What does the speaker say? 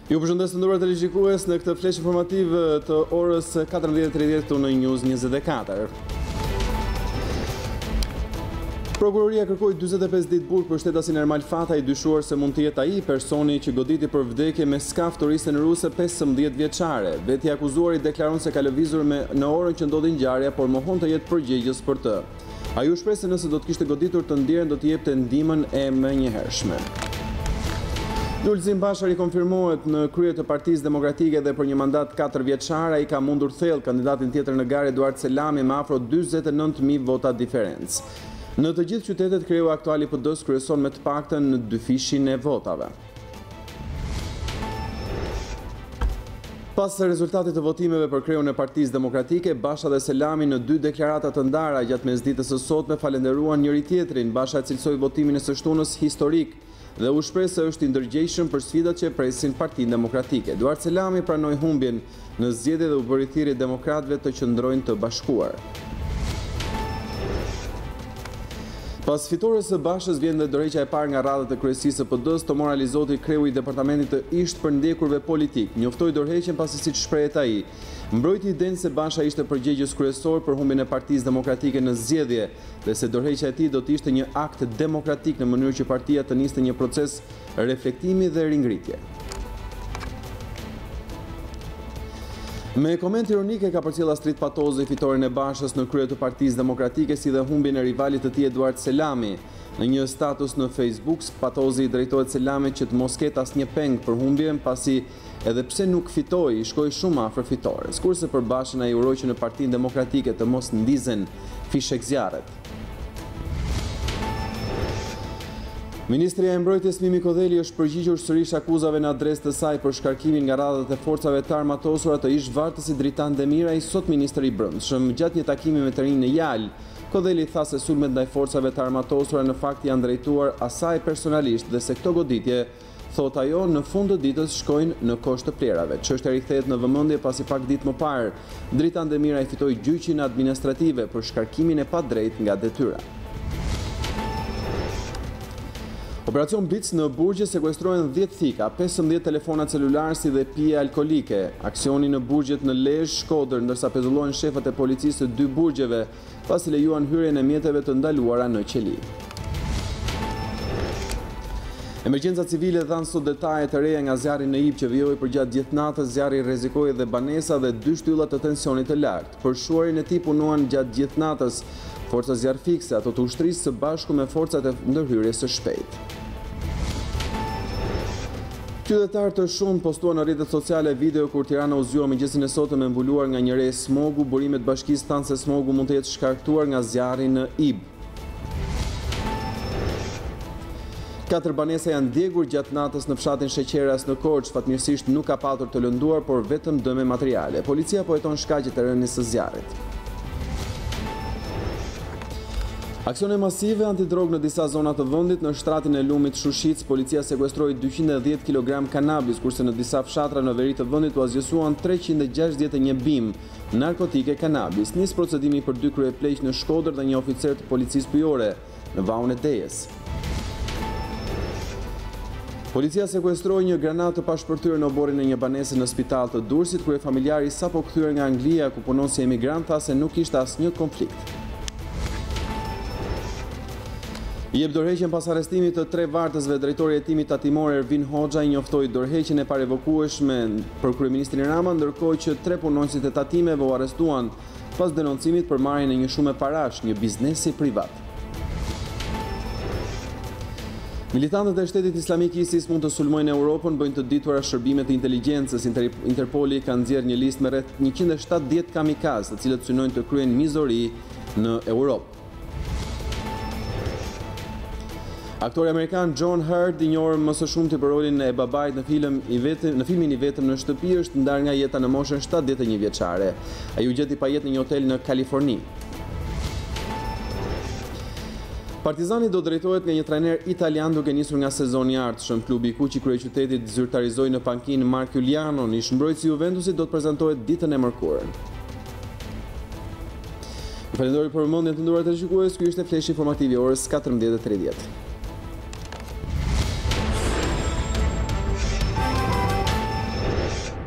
Ju përshëndes të nderuar televizionistë në këtë flesh informativ të orës 14:30 këtu në News24. Prokuroria kërkoi 45 ditë burg për shtetasin Ermal Fataj, dyshuar se mund të jetë ai personi që goditi për vdekje me skaf turisten ruse 15 vjeçare. Veti i akuzuarit deklaron se ka lëvizur në orën që ndodhi ngjarja, por mohon të jetë përgjegjës për të. Ai u shpreh se nëse do të kishte goditur të ndjerën do të jepte ndihmën e menjëhershme. Lulzim Basha rikonfirmohet në krye të Partisë Demokratike dhe për një mandat 4 vjeçar. Ai ka mundur thellë kandidatin tjetër në garë Eduard Selami me afro 49.000 vota diferencë. Në të gjithë qytetet kreu aktuali PD-s kryeson me të paktën në 2 fishin e votave. Pas rezultatit të votimeve për kreun e Partisë Demokratike, Basha dhe Selami në 2 deklarata të ndara gjatë mesditës së sotme falenderuan njëri tjetrin. Basha cilësoi votimin e së shtunës historik dhe u shpreh se është i ndërgjegjshëm për sfidat që presin Partinë Demokratike. Eduard Selami pranoi humbjen në zgjedhje dhe u bëri thirrje demokratëve të qëndrojnë të bashkuar. Pas fitores së Bashës vjen dhe dorëheqja e parë nga radhët e kryesisë së PD-s, të moralizoti kreu i departamentit të ish përndjekurve politik. Njoftoi dorëheqjen pasi siç shprehet ai, mbrojti idenë se Basha ishte përgjegjës kryesor për humbjen e Partisë Demokratike në zgjedhje dhe se dorëheqja e tij do të ishte një akt demokratik në mënyrë që partia të niste një proces reflektimi dhe ringritje. Me koment ironike ka përcjell Astrid Patozi fitoren e Bashës në krye të Partisë Demokratike si dhe humbjen e rivalit të tij Eduard Selami. Në një status në Facebook, Patozi i drejtohet Selamit që të mos ketë asnjë peng për humbjen, pasi edhe pse nuk fitoi, shkoi shumë afër fitores. Kurse për Bashën ai uroi që në Partinë Demokratike të mos ndizen fishek zjarret. Ministria e Mbrojtjes Mimi Kodheli është përgjigjur sërish akuzave në adresë të saj për shkarkimin nga radhët e forcave të armatosura të ish vartësit Dritan Demiraj, sot ministri i Brendshëm. Gjatë një takimi me të rinj në Jal, Kodheli tha se sulmet ndaj forcave të armatosura në fakt janë drejtuar asaj personalisht dhe se këto goditje, thot ajo, në fund të ditës shkojnë në kosht të plerave. Çështja rikthehet në vëmendje pasi pak ditë më parë, Dritan Demiraj fitoi gjyqin administrative për shkarkimin e padrejtë nga detyra. Operacion Blitz në Burgje sekuestrohen 10 thika, 15 telefona celular si dhe pije alkolike. Aksioni në burgjet në Lezhë, Shkodër, ndërsa pezullohen shefat e policisë të 2 burgjeve, pasi lejuan hyrjen e mjeteve të ndaluara në qeli. Emergjenca civile dhanë sot detaje të reja nga zjarri në Ib që vijoi përgjatë gjithë natës. Zjarri rrezikoi dhe banesa dhe 2 shtyllat të tensionit të lartë. Për shuarin e tij punuan gjatë gjithë natës forca zjarrfikse, ato të ushtrisë së bashku me forcat e ndërhyrjes së shpejtë. Qytetarë të shumë postuan në rrjetet sociale video kur Tirana u zgjua mëngjesin e sotëm e mbuluar nga një re smogu. Burimet bashkisë thanë se smogu mund të jetë shkaktuar nga zjarri në Ib. 4 banesa janë djegur gjatë natës në fshatin Sheqeras në Korçë. Fatmirësisht nuk ka patur të lënduar, por vetëm dëme materiale. Policia po heton shkaqjet e rënies së zjarrit. Aksione masive antidrog në disa zona të vendit. Në shtratin e Lumit Shushic, policia sekuestroi 210 kg kanabis, kurse në disa fshatra në veri të vendit u azgjësuan 361 bimë narkotike kanabis. Nis procedimi për 2 kryepleq në Shkodër dhe një oficer të policisë pyjore në Vaun e Dejes. Policia sekuestroi një granatë të pashpërthyer në oborrin e një banese në spital të Durrësit, kur familjari sapo kthyer nga Anglia ku punon si emigrant tha se nuk kishte asnjë konflikt. I jep dorëheqjen pas arrestimit të 3 vartësve. Drejtori i hetimit tatimor Ervin Hoxha i njoftoi dorëheqjen e parevokueshme për kryeministrin Rama, ndërkohë që 3 punonësit e tatimeve u arrestuan pas denoncimit për marrjen e një shumë parash, një biznesi privat. Militantët e Shtetit Islamik ISIS mund të sulmojnë Europën, bëjnë të ditura shërbimet e inteligjencës. Interpoli ka nxjerrë një listë me rreth 170 kamikaz, të cilët synojnë të kryejnë mizori në Europë. Aktori amerikan John Hurt, i njohur më së shumti për rolin e babait në filmin I vetëm në shtëpi, është ndarë nga jeta në moshën 71 vjeçare. Ai u gjeti pa jetë në një hotel në Kaliforni. Partizani do drejtohet nga një trajner italian duke nisur nga sezoni I ardhshëm. Klubi I kuq I kryeqytetit zyrtarizoi në pankinë Mark Julianon. Ish mbrojtësi I Juventusit do të prezantohet ditën e mërkurë. Falenderoj për vëmendjen të nderuar televizionistë. Ky ishte fleshi informativ I orës 14:30.